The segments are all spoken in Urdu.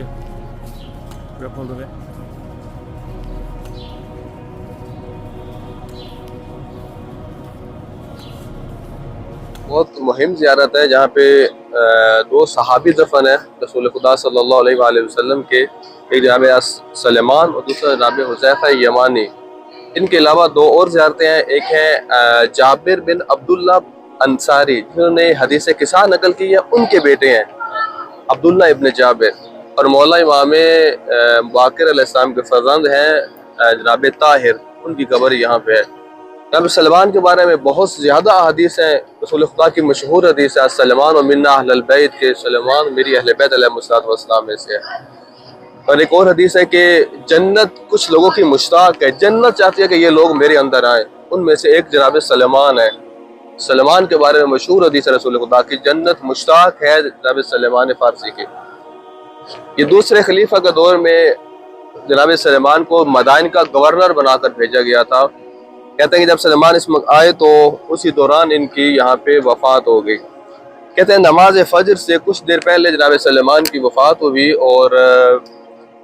you. Grab hold of it. بہت مہم زیارت ہے جہاں پہ دو صحابی دفن ہیں رسول خدا صلی اللہ علیہ وآلہ وسلم کے، ایک جناب سلیمان اور دوسرا جناب حذیفہ یمانی۔ ان کے علاوہ دو اور زیارتیں ہیں، ایک ہے جابر بن عبداللہ انصاری جنہوں نے حدیث قصہ نقل کی ہے، ان کے بیٹے ہیں عبداللہ ابن جابر، اور مولا امام باقر علیہ السلام کے فرزند ہیں جناب طاہر، ان کی قبر یہاں پہ ہے۔ جناب سلمان کے بارے میں بہت زیادہ احادیث ہیں، رسول خدا کی مشہور حدیث ہے سلمان و منا اہل البیت کے، سلمان میری اہل بیت علیہ السلام میں سے ہے۔ اور ایک اور حدیث ہے کہ جنت کچھ لوگوں کی مشتاق ہے، جنت چاہتی ہے کہ یہ لوگ میرے اندر آئیں، ان میں سے ایک جناب سلمان ہے۔ سلمان کے بارے میں مشہور حدیث ہے رسول خدا کی، جنت مشتاق ہے جناب سلمان فارسی کی۔ یہ دوسرے خلیفہ کے دور میں جناب سلمان کو مدائن کا گورنر بنا کر بھیجا گیا تھا۔ کہتے ہیں کہ جب سلمان اس وقت آئے تو اسی دوران ان کی یہاں پہ وفات ہو گئی۔ کہتے ہیں نماز فجر سے کچھ دیر پہلے جناب سلمان کی وفات ہوئی، اور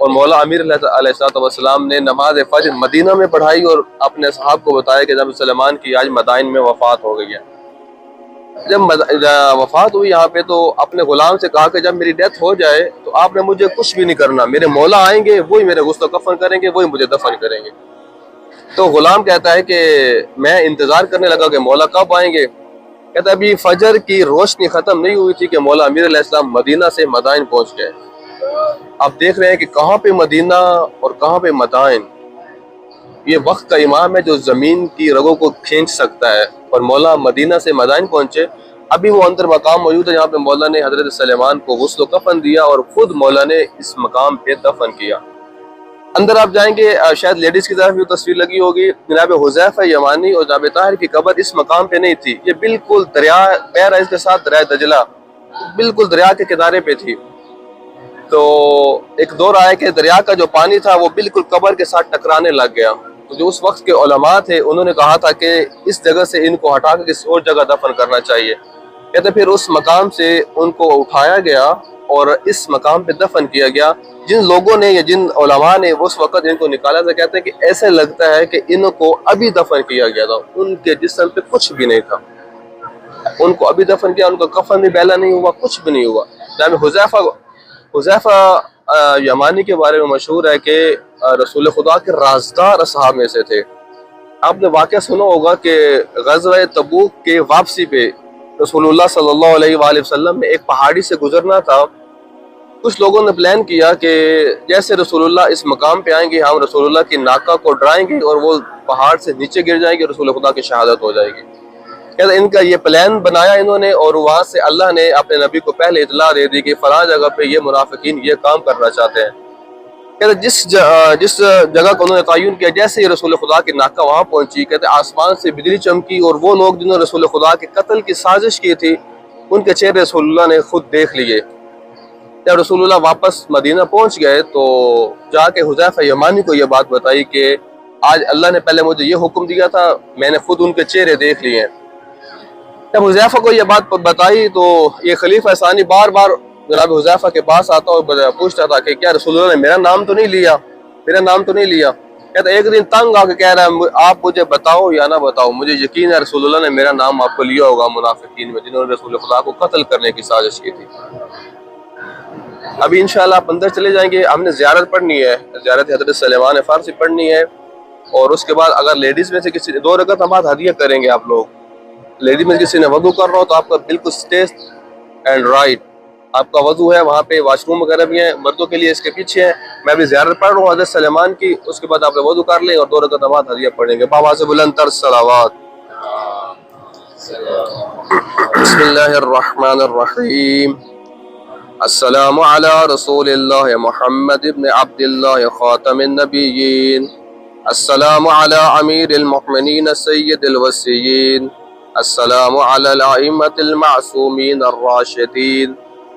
مولا امیر علیہ السلام نے نماز فجر مدینہ میں پڑھائی اور اپنے اصحاب کو بتایا کہ جناب سلمان کی آج مدائن میں وفات ہو گئی ہے۔ جب وفات ہوئی یہاں پہ تو اپنے غلام سے کہا کہ جب میری ڈیتھ ہو جائے تو آپ نے مجھے کچھ بھی نہیں کرنا، میرے مولا آئیں گے وہی میرے غسل و کفن کریں گے، وہی مجھے دفن کریں گے۔ تو غلام کہتا ہے کہ میں انتظار کرنے لگا کہ مولا کب آئیں گے۔ کہتا ہے ابھی فجر کی روشنی ختم نہیں ہوئی تھی کہ مولا امیر علیہ السلام مدینہ سے مدائن پہنچ گئے۔ آپ دیکھ رہے ہیں کہ کہاں پہ مدینہ اور کہاں پہ مدائن، یہ وقت کا امام ہے جو زمین کی رگوں کو کھینچ سکتا ہے، اور مولا مدینہ سے مدائن پہنچے۔ ابھی وہ اندر مقام موجود ہے جہاں پہ مولا نے حضرت سلیمان کو غسل و کفن دیا اور خود مولا نے اس مقام پہ دفن کیا۔ اندر آپ جائیں گے، شاید لیڈیز کی طرف بھی تصویر لگی ہوگی، جناب حذیفہ یمانی اور جناب طاہر کی قبر اس مقام پہ نہیں تھی، یہ بالکل دریا بحر اس کے ساتھ دریا دجلہ بالکل دریا کے کنارے پہ تھی۔ تو ایک دور آیا کہ دریا کا جو پانی تھا وہ بالکل قبر کے ساتھ ٹکرانے لگ گیا، تو جو اس وقت کے علماء تھے انہوں نے کہا تھا کہ اس جگہ سے ان کو ہٹا کر کسی اور جگہ دفن کرنا چاہیے۔ کہتے پھر اس مقام سے ان کو اٹھایا گیا اور اس مقام پہ دفن کیا گیا۔ جن لوگوں نے یا جن علماء نے اس وقت ان کو نکالا تھا، کہتے ہیں کہ ایسے لگتا ہے کہ ان کو ابھی دفن کیا گیا تھا، ان کے جسم پہ کچھ بھی نہیں تھا، ان کو ابھی دفن کیا، ان کا کفن بھی بیلا نہیں ہوا، کچھ بھی نہیں ہوا۔ جناب حذیفہ یمانی کے بارے میں مشہور ہے کہ رسول خدا کے رازدار اصحاب میں سے تھے۔ آپ نے واقعہ سنا ہوگا کہ غزوہ تبوک کے واپسی پہ رسول اللہ صلی اللہ علیہ وآلہ وسلم میں ایک پہاڑی سے گزرنا تھا۔ کچھ لوگوں نے پلان کیا کہ جیسے رسول اللہ اس مقام پہ آئیں گے ہم رسول اللہ کی ناکہ کو ڈرائیں گے اور وہ پہاڑ سے نیچے گر جائیں گے، رسول خدا کی شہادت ہو جائے گی۔ کہتے ان کا یہ پلان بنایا انہوں نے، اور وہاں سے اللہ نے اپنے نبی کو پہلے اطلاع دے دی کہ فلاں جگہ پہ یہ منافقین یہ کام کرنا چاہتے ہیں۔ کہتے جس جگہ کو انہوں نے تعین کیا، جیسے ہی رسول خدا کی ناکہ وہاں پہنچی، کہتے آسمان سے بجلی چمکی اور وہ لوگ جنہوں نے رسول خدا کے قتل کی سازش کی تھی ان کے چہرے رسول اللہ نے خود دیکھ لیے۔ جب رسول اللہ واپس مدینہ پہنچ گئے تو جا کے حذیفہ یمانی کو یہ بات بتائی کہ آج اللہ نے پہلے مجھے یہ حکم دیا تھا، میں نے خود ان کے چہرے دیکھ لیے ہیں۔ جب حذیفہ کو یہ بات بتائی تو یہ خلیفہ ثانی بار بار جناب حذیفہ کے پاس آتا اور پوچھتا تھا کہ کیا رسول اللہ نے میرا نام تو نہیں لیا، میرا نام تو نہیں لیا۔ کہتا ایک دن تنگ آ کے کہہ رہا ہے آپ مجھے بتاؤ یا نہ بتاؤ، مجھے یقین ہے رسول اللہ نے میرا نام آپ کو لیا ہوگا منافقین میں جنہوں نے رسول خدا کو قتل کرنے کی سازش کی تھی۔ ابھی انشاءاللہ آپ اندر چلے جائیں گے، ہم نے زیارت پڑھنی ہے، زیارت حضرت سلیمان فارسی پڑھنی ہے، اور اس کے بعد اگر لیڈیز میں سے کسی 2 رکعت نماز ہدیہ کریں گے آپ لوگ۔ لیڈی میں کسی نے وضو کر رہا ہو تو آپ کا بالکل اسٹیج اینڈ رائٹ آپ کا وضو ہے، وہاں پہ واش روم وغیرہ بھی ہیں، مردوں کے لیے اس کے پیچھے ہیں۔ میں بھی زیارت پڑھ رہا ہوں حضرت سلیمان کی، اس کے بعد آپ وضو کر لیں اور 2 رکعت نماز ہدیہ پڑھیں گے بآواز بلند تر صلوات۔ بسم اللہ الرحمن الرحیم۔ السلام علی رسول اللہ محمد ابن عبد اللہ خاتم النبیین، السلام علی امیر المؤمنین سید الوصیین، السلام علی الائمة المعصومین الراشدین،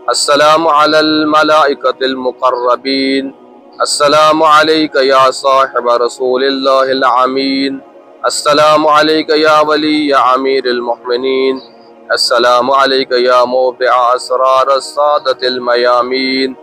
السلام علی الملائکۃ المقربین، السلام علیک یا صاحب رسول اللہ الامین، السلام علیک یا ولی امیر المؤمنین، السلام علیک یا موضع اسرار السادة المیامین،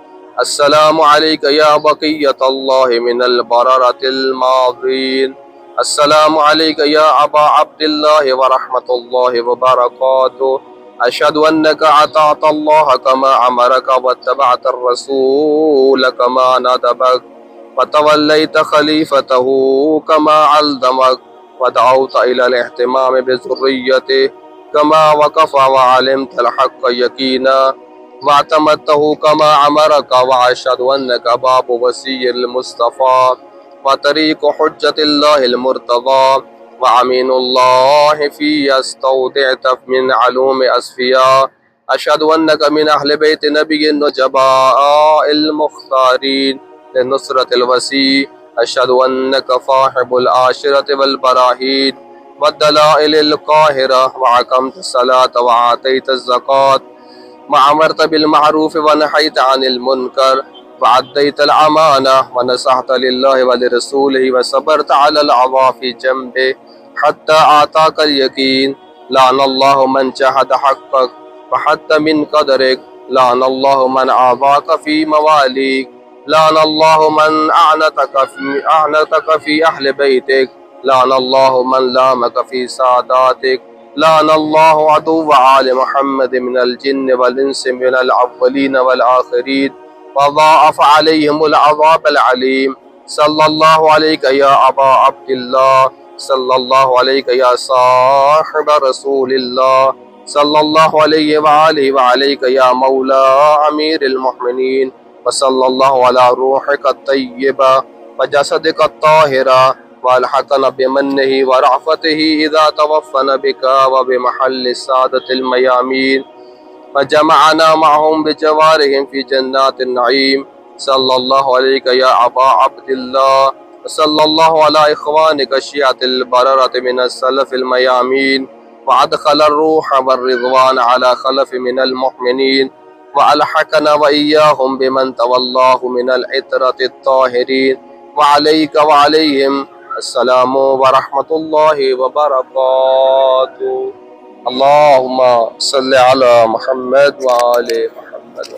السلام عليك يا بقية الله من البررة الماضين. السلام عليك يا أبا عبد الله ورحمة الله وبركاته. أشهد أنك أطعت الله كما أمرك واتبعت الرسول كما ندبك وتوليت خليفته كما علمك ودعوت إلى الاهتمام بذريته كما وقف وعلمت الحق يقينا واعتمدته كما أمرك. وأشهد أنك باب وسي المصطفى وطريق حجة الله المرتضى وأمين الله في استودعت من علوم أصفياء. أشهد أنك من أهل بيت نبي النجباء المختارين لنصرة الوسيع. أشهد أنك صاحب العاشرة والبراهين والدلائل القاهرة وأقمت الصلاة وآتيت الزكاة وأمرت بالمعروف ونهيت عن المنكر وأديت الأمانة ونصحت لله ولرسوله وصبرت على الأذى في جنبه حتى آتاك اليقين. لعن الله من جحد حقك وحتى من قدرك. لعن الله من آذاك في مواليك. لعن الله من أعنتك في أهل بيتك. لعن الله من لامك في ساداتك. لعن الله عدو آل محمد من الجن والإنس من الأولين والآخرين وضاعف عليهم العذاب العليم. صلى الله عليك يا أبا عبد الله. صلى الله عليك يا صاحب رسول الله. صلى الله عليه وآله وعليك يا مولى أمير المؤمنين. وصلى الله على روحك الطيبة وجسدك الطاهرة والحقنا بمنه ورعفته إذا توفنا بك وبمحل السادة الميامين وجمعنا معهم بجوارهم في جنات النعيم. صلى الله عليك يا أبا عبد الله. وصلى الله على إخوانك الشيعة البررة من السلف الميامين وأدخل الروح والرضوان على خلف من المؤمنين وألحقنا وإياهم بمن تولاه من العترة الطاهرين. وعليك وعليهم السلام ورحمة الله وبركاته. اللهم صل على محمد وآل محمد.